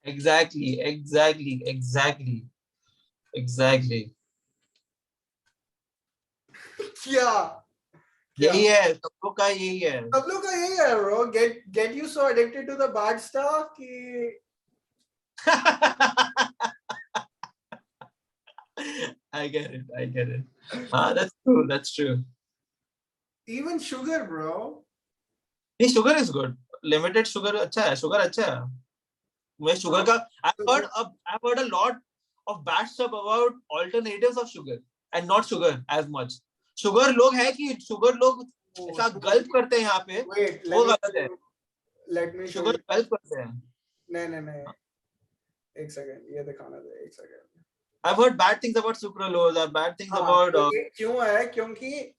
Exactly, exactly, exactly, exactly. क्या यही है, सब लोग का यही है. सब लोग का यही है bro. Get you so addicted to the bad stuff कि I get it, I get it. That's true, that's true. even sugar bro. नहीं, sugar is good. Limited sugar अच्छा है, sugar अच्छा है. मैं sugar का I've heard a lot of bad stuff about alternatives of sugar and not sugar as much. Sugar लोग है कि sugar लोग ऐसा गल्प करते हैं यहाँ पे. Wait, वो गलत है. let me show Sugar you. गल्प करते हैं. नहीं एक सेकंड ये दिखाना दे एक second. I've heard bad things about sucralose, bad things about. ये क्यों है? क्योंकि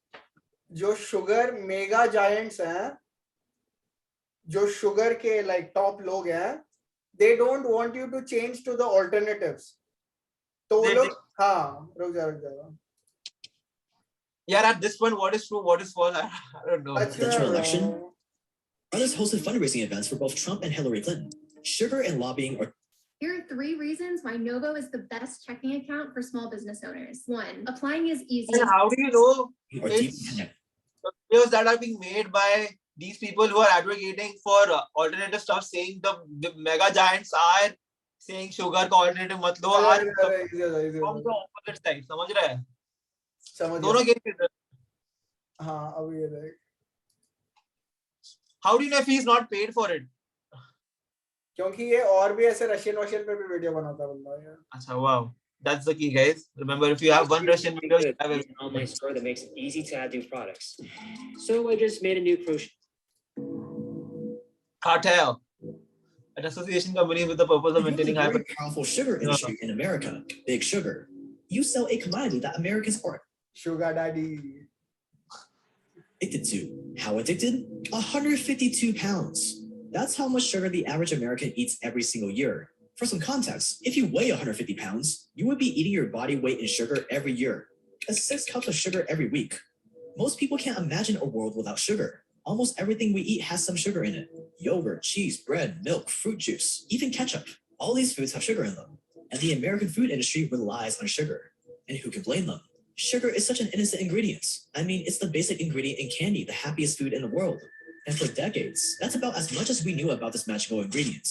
जो शुगर मेगा जायंट्स हैं, जो शुगर के like टॉप लोग हैं, they don't want you to change to the alternatives. तो वो लोग रुक जा. Yeah, at this point, what is true, what is false, I don't know. Presidential election. Others hosted fundraising events for both Trump and Hillary Clinton. Sugar and lobbying are. Here are 3 reasons why Novo is the best checking account for small business owners. 1, applying is easy. And how do you know it's the videos that are being made by these people who are advocating for alternative stuff, saying the mega giants are saying sugar का alternative मत लो, from the opposite side, समझ रहा है? दोनों के. हाँ अभी ये देख. How do you know if he's not paid for it? क्योंकि ये और भी ऐसे रशियन पे भी वीडियो बनाता बंदा यार. अच्छा, wow. That's the key, guys. Remember, if you have one Russian video, you have an online store that makes it easy to add new products. So I just made a new cartel, an association company with the purpose of maintaining a very powerful sugar industry in America, Big Sugar. You sell a commodity that Americans are sugar daddy addicted to. How addicted? 152 pounds. That's how much sugar the average American eats every single year. For some context, if you weigh 150 pounds, you would be eating your body weight in sugar every year. That's 6 cups of sugar every week. Most people can't imagine a world without sugar. Almost everything we eat has some sugar in it. Yogurt, cheese, bread, milk, fruit juice, even ketchup. All these foods have sugar in them. And the American food industry relies on sugar. And who can blame them? Sugar is such an innocent ingredient. I mean, it's the basic ingredient in candy, the happiest food in the world. And for decades, that's about as much as we knew about this magical ingredient.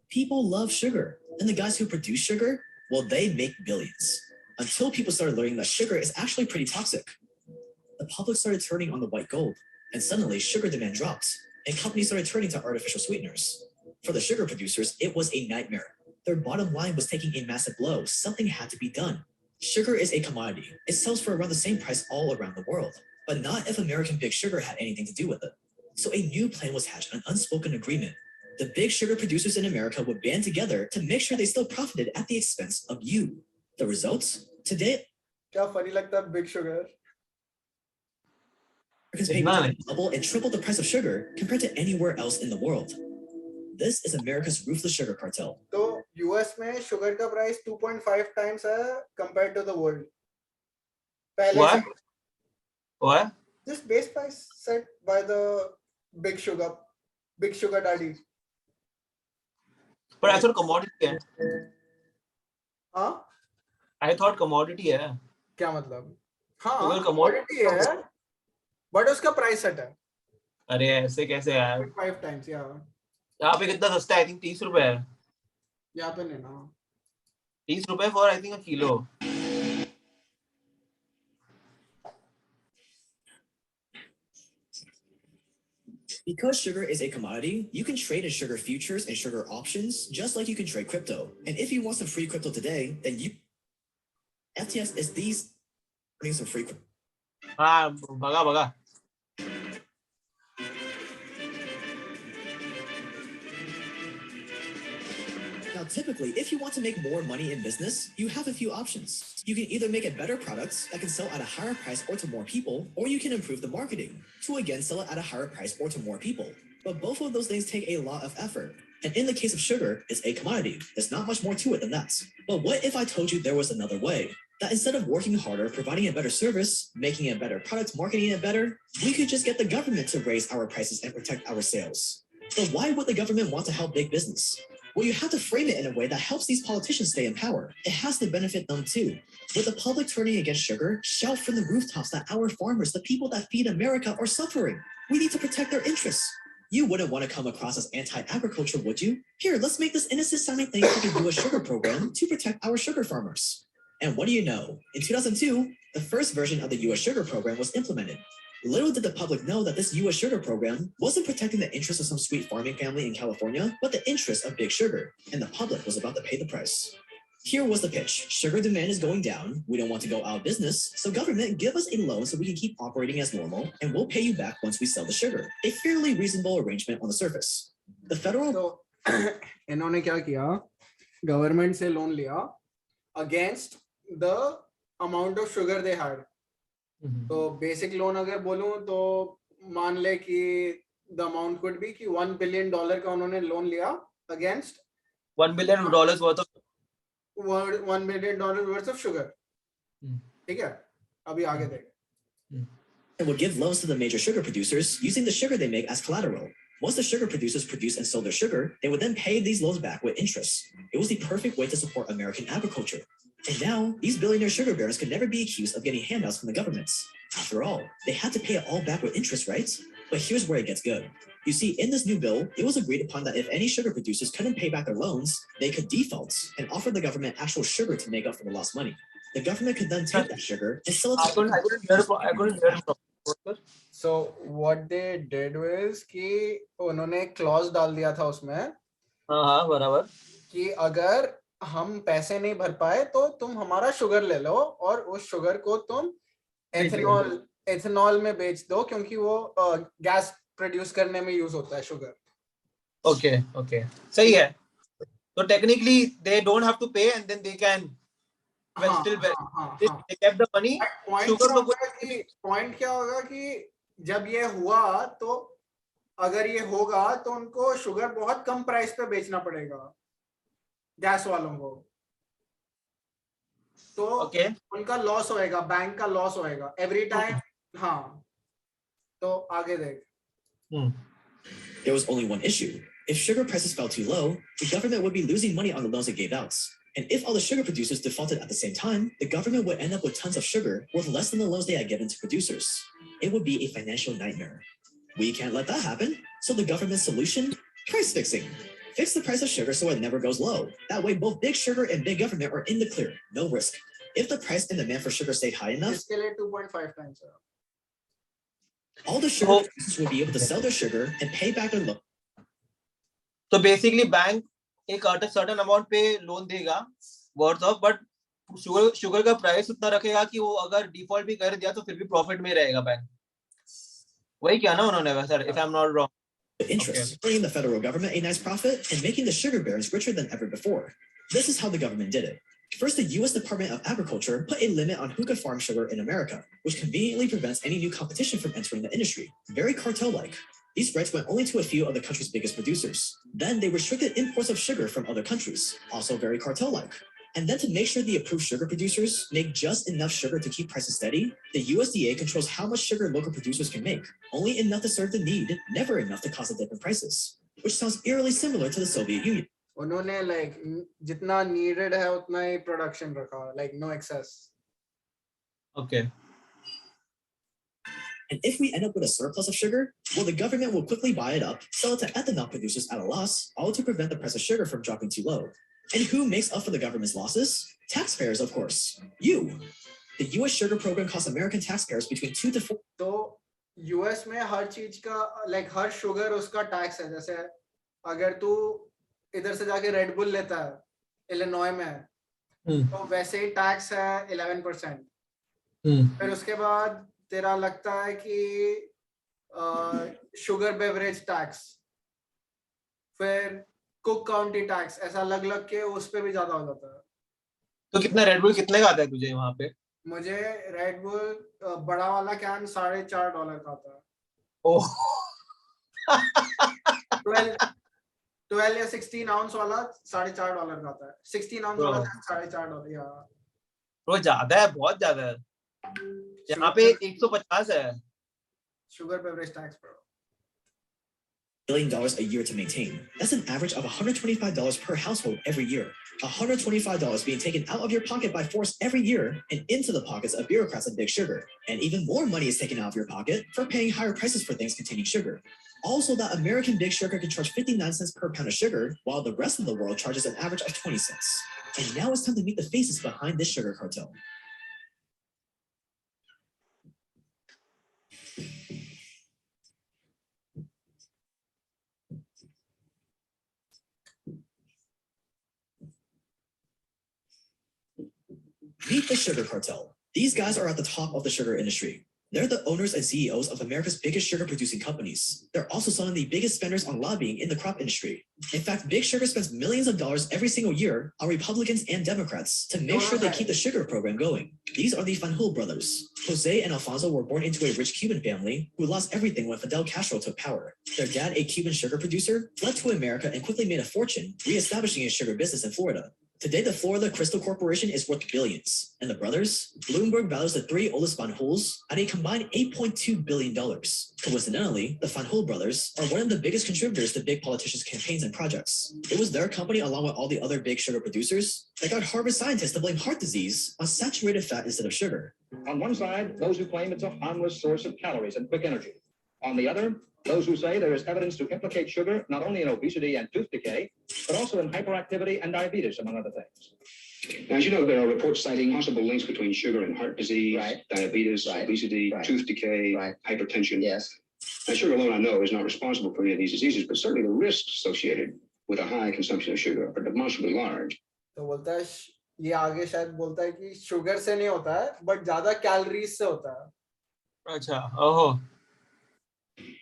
People love sugar, and the guys who produce sugar, well, they make billions. Until people started learning that sugar is actually pretty toxic. The public started turning on the white gold, and suddenly sugar demand dropped, and companies started turning to artificial sweeteners. For the sugar producers, it was a nightmare. Their bottom line was taking a massive blow. Something had to be done. Sugar is a commodity. It sells for around the same price all around the world, but not if American Big Sugar had anything to do with it. So a new plan was hatched, an unspoken agreement. The big sugar producers in America would band together to make sure they still profited at the expense of you. The results? Today, क्या funny लगता है Big Sugar? Americans pay double and triple the price of sugar compared to anywhere else in the world. This is America's ruthless sugar cartel. तो US में sugar का price 2.5 times है compared to the world. What? What? This base price set by the Big Sugar daddy. But I thought commodity है. हाँ? I thought commodity है. क्या मतलब? हाँ, commodity है. But उसका price set है. अरे ऐसे कैसे यार? 5 times यार. यहाँ पे कितना सस्ता है? I think 30 रुपए है. यहाँ पे नहीं ना. 30 रुपए for I think a kilo. Because sugar is a commodity, you can trade in sugar futures and sugar options, just like you can trade crypto. And if you want some free crypto today, then you FTX is these some free crypto. Baga. Now, typically, if you want to make more money in business, you have a few options. You can either make a better product that can sell at a higher price or to more people, or you can improve the marketing to again sell it at a higher price or to more people. But both of those things take a lot of effort. And in the case of sugar, it's a commodity. There's not much more to it than that. But what if I told you there was another way? That instead of working harder, providing a better service, making a better product, marketing it better, we could just get the government to raise our prices and protect our sales. But why would the government want to help big business? Well, you have to frame it in a way that helps these politicians stay in power. It has to benefit them too. With the public turning against sugar, shout from the rooftops that our farmers, the people that feed America, are suffering. We need to protect their interests. You wouldn't want to come across as anti-agriculture, would you? Here, let's make this innocent sounding thing for the U.S. sugar program to protect our sugar farmers. And what do you know? In 2002, the first version of the U.S. sugar program was implemented. Little did the public know that this U.S. sugar program wasn't protecting the interests of some sweet farming family in California, but the interests of big sugar, and the public was about to pay the price. Here was the pitch. Sugar demand is going down. We don't want to go out of business. So government, give us a loan so we can keep operating as normal, and we'll pay you back once we sell the sugar. A fairly reasonable arrangement on the surface. The federal... So, इन्होंने क्या किया? Government से loan लिया against the amount of sugar they had. तो basic loan अगर बोलूं तो मान ले कि the amount could be कि $1 billion का उन्होंने loan लिया against $1 billion worth of $1 billion worth of sugar. ठीक है? अभी आगे देख. And would give loans to the major sugar producers using the sugar they make as collateral. Once the sugar producers produce and sell their sugar, they would then pay these loans back with interest. It was the perfect way to support American agriculture. And now, these billionaire sugar barons could never be accused of getting handouts from the governments. After all, they had to pay it all back with interest, right? But here's where it gets good. You see, in this new bill, it was agreed upon that if any sugar producers couldn't pay back their loans, they could default and offer the government actual sugar to make up for the lost money. The government could then take that sugar and sell it to... I couldn't hear from. So what they did was कि उन्होंने clause डाल दिया था उसमें हाँ बराबर कि अगर हम पैसे नहीं भर पाए तो तुम हमारा शुगर ले लो और उस शुगर को तुम एथेनॉल में बेच दो क्योंकि वो गैस प्रोड्यूस करने में यूज होता है शुगर. Okay. सही है. So technically they don't have to pay and then they can they kept the money. Point क्या होगा कि जब ये हुआ तो अगर ये होगा तो उनको शुगर बहुत कम प्राइस पे बेचना पड़ेगा गैस वालों को, तो उनका लॉस होएगा, बैंक का लॉस होएगा एवरी टाइम. हाँ, तो आगे देख. There was only one issue. If sugar prices fell too low, the government would be losing money on the loans it gave out. And if all the sugar producers defaulted at the same time, the government would end up with tons of sugar worth less than the loans they had given to producers. It would be a financial nightmare. We can't let that happen. So the government's solution? Price fixing. Fix the price of sugar so it never goes low. That way both big sugar and big government are in the clear. No risk. If the price and demand for sugar stayed high enough, 2.5 times. All the sugar producers would be able to sell their sugar and pay back their loan. So basically bank एक certain amount पे loan देगा worth of, but sugar का price उतना रखेगा कि वो अगर default भी कर दिया तो फिर भी profit में रहेगा बैंक. वही क्या ना उन्होंने वैसा, if I'm not wrong. The interest, bringing the federal government a nice profit and making the sugar barons richer than ever before. This is how the government did it. First, the U.S. Department of Agriculture put a limit on who could farm sugar in America, which conveniently prevents any new competition from entering the industry. Very cartel-like. These rights went only to a few of the country's biggest producers. Then they restricted imports of sugar from other countries, also very cartel-like. And then to make sure the approved sugar producers make just enough sugar to keep prices steady, the USDA controls how much sugar local producers can make, only enough to serve the need, never enough to cause a dip in prices, which sounds eerily similar to the Soviet Union. उन्होंने like जितना needed है उतना ही production रखा, like no excess. Okay. And if we end up with a surplus of sugar, well, the government will quickly buy it up, sell it to ethanol producers at a loss, all to prevent the price of sugar from dropping too low. And who makes up for the government's losses? Taxpayers, of course. You. The U.S. sugar program costs American taxpayers between 2 to 4. तो US में हर चीज का like हर sugar उसका tax है. जैसे अगर तू इधर से जाके Red Bull लेता है, इलिनॉय में, तो वैसे ही tax है 11%. फिर उसके बाद तेरा लगता है कि sugar beverage tax, फिर कुक काउंटी टैक्स, ऐसा अलग अलग के उस पे भी ज्यादा हो जाता है. तो कितना रेड बुल कितने का आता है तुझे वहां पे? मुझे रेड बुल बड़ा वाला कैन $4.5 का आता है. ओह 12 या 16 आउंस वाला $4.5 का आता है. 16 आउंस वाला $4.5 यार. वो ज्यादा है, बहुत ज्यादा है. यहाँ पे 150 है. Sugar beverage tax bro. billion a year to maintain. That's an average of $125 per household every year. $125 being taken out of your pocket by force every year and into the pockets of bureaucrats and big sugar. And even more money is taken out of your pocket for paying higher prices for things containing sugar. Also, that American big sugar can charge 59 cents per pound of sugar, while the rest of the world charges an average of 20 cents. And now it's time to meet the faces behind this sugar cartel. Meet the sugar cartel. These guys are at the top of the sugar industry. They're the owners and CEOs of America's biggest sugar producing companies. They're also some of the biggest spenders on lobbying in the crop industry. In fact, Big Sugar spends millions of dollars every single year on Republicans and Democrats to make sure they keep the sugar program going. These are the Fanjul brothers. Jose and Alfonso were born into a rich Cuban family who lost everything when Fidel Castro took power. Their dad, a Cuban sugar producer, fled to America and quickly made a fortune, reestablishing a sugar business in Florida. Today, the Florida Crystal Corporation is worth billions, and the brothers, Bloomberg values the three oldest Fanjuls at a combined $8.2 billion. Coincidentally, the Fanjul brothers are one of the biggest contributors to big politicians' campaigns and projects. It was their company, along with all the other big sugar producers, that got Harvard scientists to blame heart disease on saturated fat instead of sugar. On one side, those who claim it's a harmless source of calories and quick energy. On the other, those who say there is evidence to implicate sugar not only in obesity and tooth decay, but also in hyperactivity and diabetes, among other things. Now, as you know, there are reports citing possible links between sugar and heart disease, Right. diabetes, Right. obesity, Right. tooth decay, Right. hypertension. Yes. Now, sugar alone, I know, is not responsible for any of these diseases, but certainly the risks associated with a high consumption of sugar are demonstrably large. तो बोलता है ये आगे शायद बोलता है कि sugar से नहीं होता है बट ज्यादा कैलोरीज से होता है. अच्छा, ओहो.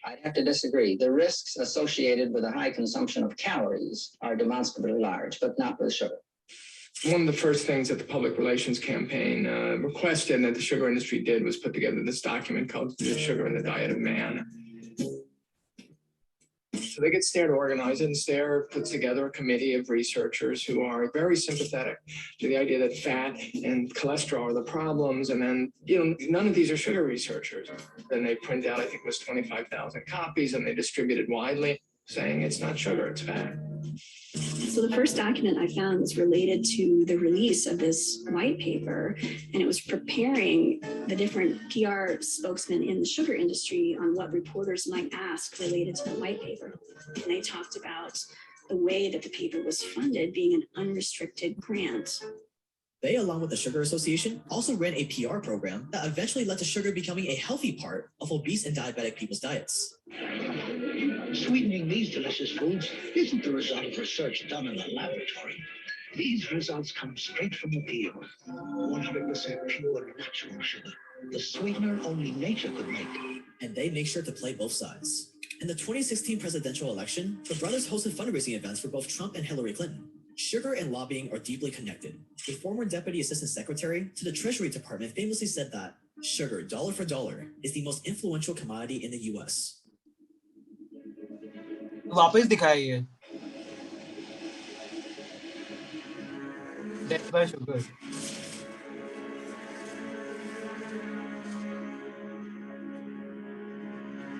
I'd have to disagree. The risks associated with a high consumption of calories are demonstrably large, but not with sugar. One of the first things that the public relations campaign requested and that the sugar industry did was put together this document called The Sugar and the Diet of Man. So they get STAIR to organize it, and STAIR puts together a committee of researchers who are very sympathetic to the idea that fat and cholesterol are the problems. And then, none of these are sugar researchers. Then they print out, I think it was 25,000 copies, and they distribute it widely, saying it's not sugar, it's fat. So the first document I found was related to the release of this white paper, and it was preparing the different PR spokesmen in the sugar industry on what reporters might ask related to the white paper. And they talked about the way that the paper was funded being an unrestricted grant. They, along with the Sugar Association, also ran a PR program that eventually led to sugar becoming a healthy part of obese and diabetic people's diets. Sweetening these delicious foods isn't the result of research done in a laboratory. These results come straight from the field. 100% pure natural sugar. The sweetener only nature could make. And they make sure to play both sides. In the 2016 presidential election, the brothers hosted fundraising events for both Trump and Hillary Clinton. Sugar and lobbying are deeply connected. A former deputy assistant secretary to the Treasury Department famously said that sugar, dollar for dollar, is the most influential commodity in the US. वापस दिखाया ये. Death by sugar.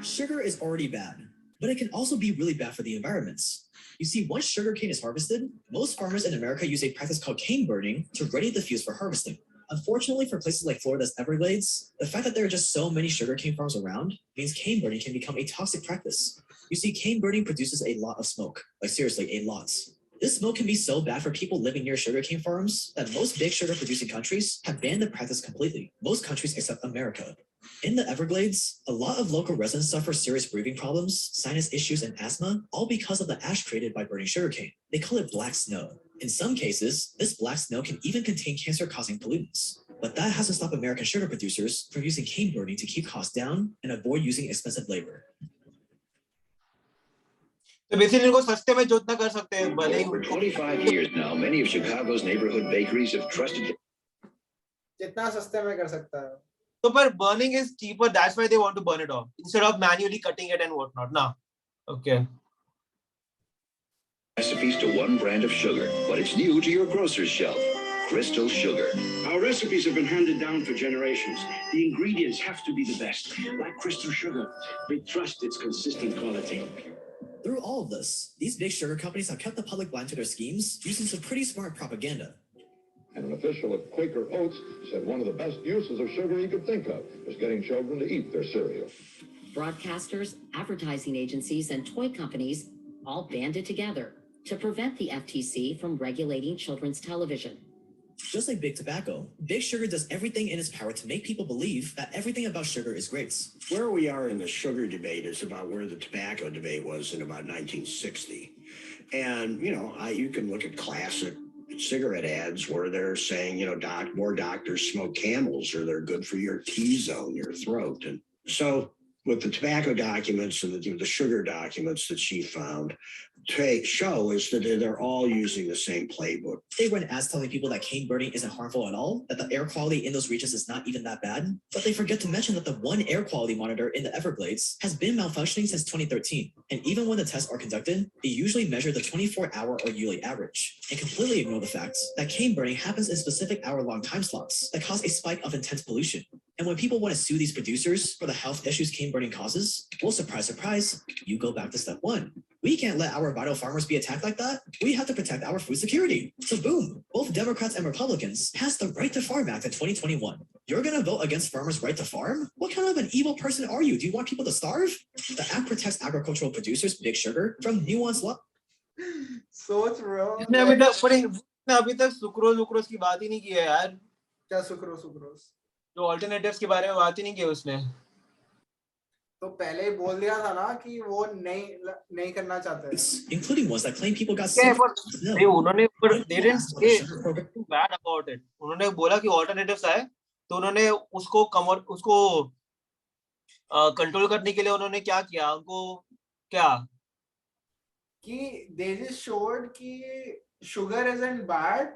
Sugar is already bad, but it can also be really bad for the environments. You see, once sugarcane is harvested, most farmers in America use a practice called cane burning to ready the fields for harvesting. Unfortunately, for places like Florida's Everglades, the fact that there are just so many sugarcane farms around means cane burning can become a toxic practice. You see, cane burning produces a lot of smoke, like seriously, a lot. This smoke can be so bad for people living near sugarcane farms that most big sugar producing countries have banned the practice completely, most countries except America. In the Everglades, a lot of local residents suffer serious breathing problems, sinus issues, and asthma, all because of the ash created by burning sugarcane. They call it black snow. In some cases, this black snow can even contain cancer-causing pollutants. But that hasn't stopped American sugar producers from using cane burning to keep costs down and avoid using expensive labor. तो basically इनको सस्ते में जोतना कर सकते हैं भले ही. For 25 years now, many of Chicago's neighborhood bakeries have trusted. जितना सस्ते में कर सकता है. So, but burning is cheaper. That's why they want to burn it off instead of manually cutting it and whatnot. Nah. Okay. Recipes to one brand of sugar, but it's new to your grocer's shelf. Crystal Sugar. Our recipes have been handed down for generations. The ingredients have to be the best, like Crystal Sugar. We trust its consistent quality. Through all of this, these big sugar companies have kept the public blind to their schemes using some pretty smart propaganda. And an official at Quaker Oats said one of the best uses of sugar he could think of was getting children to eat their cereal. Broadcasters, advertising agencies, and toy companies all banded together to prevent the FTC from regulating children's television. Just like big tobacco, big sugar does everything in its power to make people believe that everything about sugar is great. Where we are in the sugar debate is about where the tobacco debate was in about 1960. And, you can look at classic cigarette ads where they're saying, more doctors smoke Camels or they're good for your T-zone, your throat. And so with the tobacco documents and the sugar documents that she found, show is that they're all using the same playbook. They run ads telling people that cane burning isn't harmful at all, that the air quality in those regions is not even that bad, but they forget to mention that the one air quality monitor in the Everglades has been malfunctioning since 2013. And even when the tests are conducted, they usually measure the 24-hour or yearly average and completely ignore the fact that cane burning happens in specific hour-long time slots that cause a spike of intense pollution. And when people want to sue these producers for the health issues cane burning causes, well, surprise, surprise, you go back to step one. We can't let our vital farmers be attacked like that. We have to protect our food security. So boom, both Democrats and Republicans passed the Right to Farm Act in 2021. You're going to vote against farmers' right to farm? What kind of an evil person are you? Do you want people to starve? The act protects agricultural producers, big sugar, from nuanced law. सोच रहे हो इसने अभी तक sucrose की बात ही नहीं की है यार. क्या सुक्रोज जो ऑल्टरनेटिव्स के बारे में बात ही नहीं की उसने. तो पहले ही बोल दिया था ना कि वो नहीं करना चाहते हैं. Including ones that claim people got sick. नहीं उन्होंने they didn't say anything bad about it. उन्होंने बोला कि alternatives आए तो उन्होंने उसको कंट्रोल करने के लिए उन्होंने क्या किया उनको क्या कि they just showed कि sugar isn't bad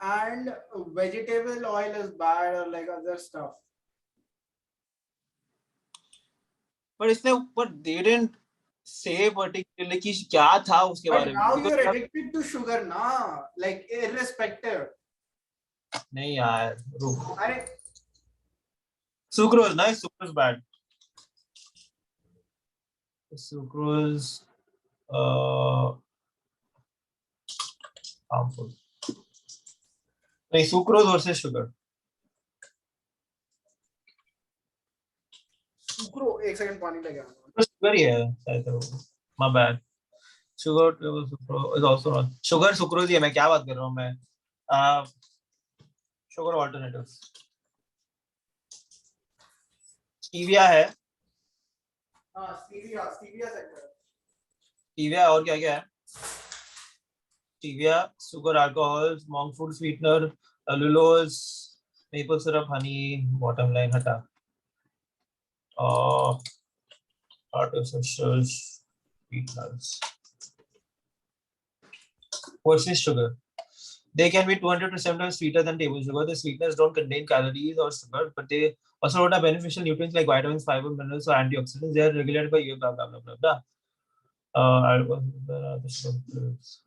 and vegetable oil is bad or like other stuff. But they didn't say particularly कि क्या था उसके बारे में. Now you're addicted to sugar ना, like irrespective. नहीं यार रुक. अरे सुक्रोज ना सुक्रोज bad. Sucrose harmful. नहीं sucrose versus sugar. सुक्रो एक सेकंड पानी लेके आना. Sugar ही है शायद. My bad. Sugar sucrose is also not. Sugar sucrose ही है. मैं क्या बात कर रहा हूँ मैं. Sugar alternatives. Stevia है. Stevia sector. स्टीविया और क्या क्या है? Stevia, sugar alcohols, monk fruit sweetener, allulose, maple syrup, honey, bottom line हटा. Artificial sweeteners. Versus sugar. They can be 200 to 7 times sweeter than table sugar. The sweeteners don't contain calories or sugar, but they also don't have beneficial nutrients like vitamins, fiber, minerals, or antioxidants. They are regulated by you, blah, blah, blah, blah, blah.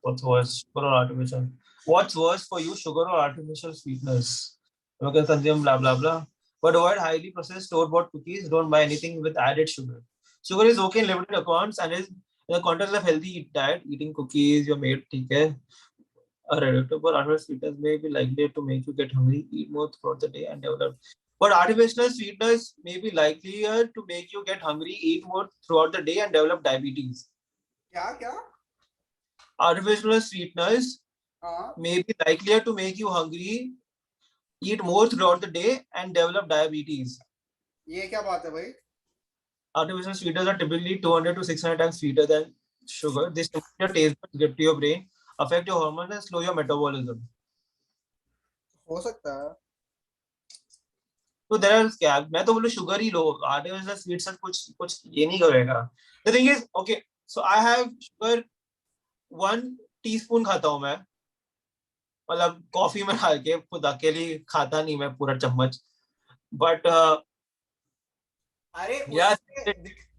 What's worse? Sugar or artificial? What's worse for you, sugar or artificial sweeteners? You can consume blah, blah, blah. But avoid highly processed store-bought cookies. Don't buy anything with added sugar. Sugar is okay in limited amounts and is in the context of healthy diet. Eating cookies, your mate, okay? A reductible artificial sweeteners may be likely to make you get hungry, eat more throughout the day, and develop. But artificial sweeteners may be likelier to make you get hungry, eat more throughout the day, and develop diabetes. क्या? Artificial sweeteners may be likelier to make you hungry, eat more throughout the day, and develop diabetes. ये क्या बात है भाई? Artificial sweeteners are typically 200 to 600 times sweeter than sugar. This stimulate your taste buds, get to your brain, affect your hormones, and slow your metabolism. हो सकता है. So there are क्या मैं तो बोलूँ sugar ही लो. Artificial sweets से कुछ ये नहीं करेगा. The thing is, okay, so I have sugar 1 teaspoon खाता हूँ मैं. मतलब कॉफी में डाल के खुद अकेले खाता नहीं मैं पूरा चम्मच. But अरे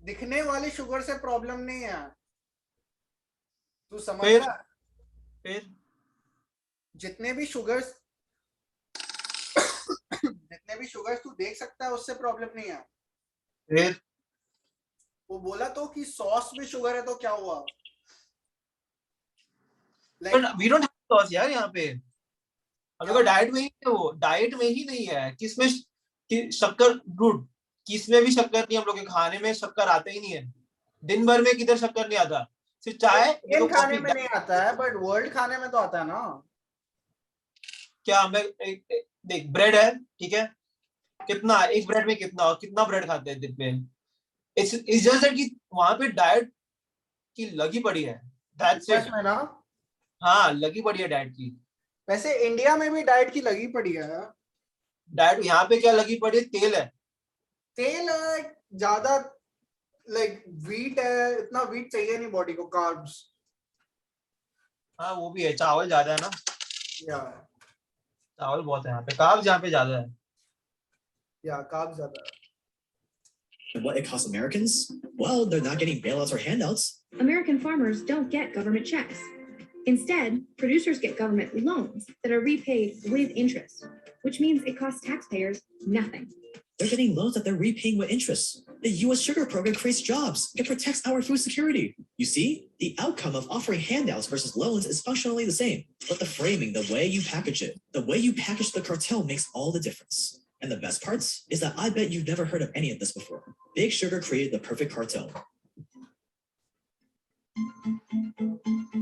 दिखने वाली शुगर से प्रॉब्लम नहीं है. तू समझ रहा? फिर जितने भी शुगर्स तू देख सकता है उससे प्रॉब्लम नहीं है. फिर वो बोला तो कि सॉस में शुगर है तो क्या हुआ? But we don't have sauce यार यहाँ पे. अभी को डाइट में ही है, वो डाइट में ही नहीं है. किसमें शक्कर, ब्रूड किसमें भी शक्कर नहीं. हम लोग के खाने में शक्कर आता ही नहीं है. दिन भर में किधर शक्कर नहीं आता. सिर्फ चाय इंडियन खाने में नहीं आता है, बट वर्ल्ड खाने में तो आता है ना. क्या हमें देख, ब्रेड है, ठीक है, कितना एक ब्रेड में कितना ब्रेड खाते हैं दिन में. इट्स जस्ट दैट कि वहां पे डाइट की लगी पड़ी है. दैट्स इट में ना. हाँ, लगी पड़ी है डाइट की. वैसे इंडिया में भी डाइट की लगी पड़ी है. डाइट यहाँ पे क्या लगी पड़ी है? तेल है. तेल है ज्यादा, लाइक व्हीट है. इतना व्हीट चाहिए नहीं बॉडी को. कार्ब्स. हाँ वो भी है. चावल ज्यादा है ना. या चावल बहुत है यहाँ पे. कार्ब्स यहाँ पे ज्यादा है. या कार्ब्स ज्यादा है. And what it costs Americans? Well, they're not getting bailouts or handouts. American farmers don't get government checks. Instead, producers get government loans that are repaid with interest, which means it costs taxpayers nothing. They're getting loans that they're repaying with interest. The U.S. sugar program creates jobs. It protects our food security. You see, the outcome of offering handouts versus loans is functionally the same. But the framing, the way you package it, the way you package the cartel makes all the difference. And the best parts is that I bet you've never heard of any of this before. Big Sugar created the perfect cartel.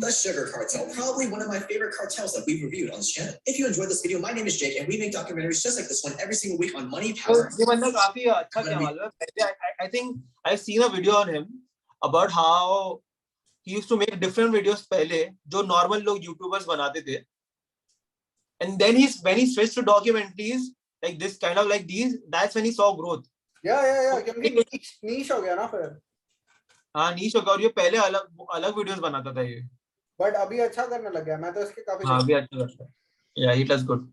The Sugar Cartel, probably one of my favorite cartels that we've reviewed on this channel. If you enjoyed this video, my name is Jake, and we make documentaries just like this one every single week on money, power. ये बंदा काफी अच्छा क्या मालूम है. I think I've seen a video on him about how he used to make different videos पहले जो normal लोग YouTubers बनाते थे. And then when he switched to documentaries like this, kind of like these, that's when he saw growth. या क्योंकि नीश हो गया ना फिर. हाँ, नीश हो गया. और ये पहले अलग वीडियोस बनाता था ये. बट अभी अच्छा करने लग गया. मैं तो इसके काफी. हाँ, अभी अच्छा करता है. Yeah, he does good.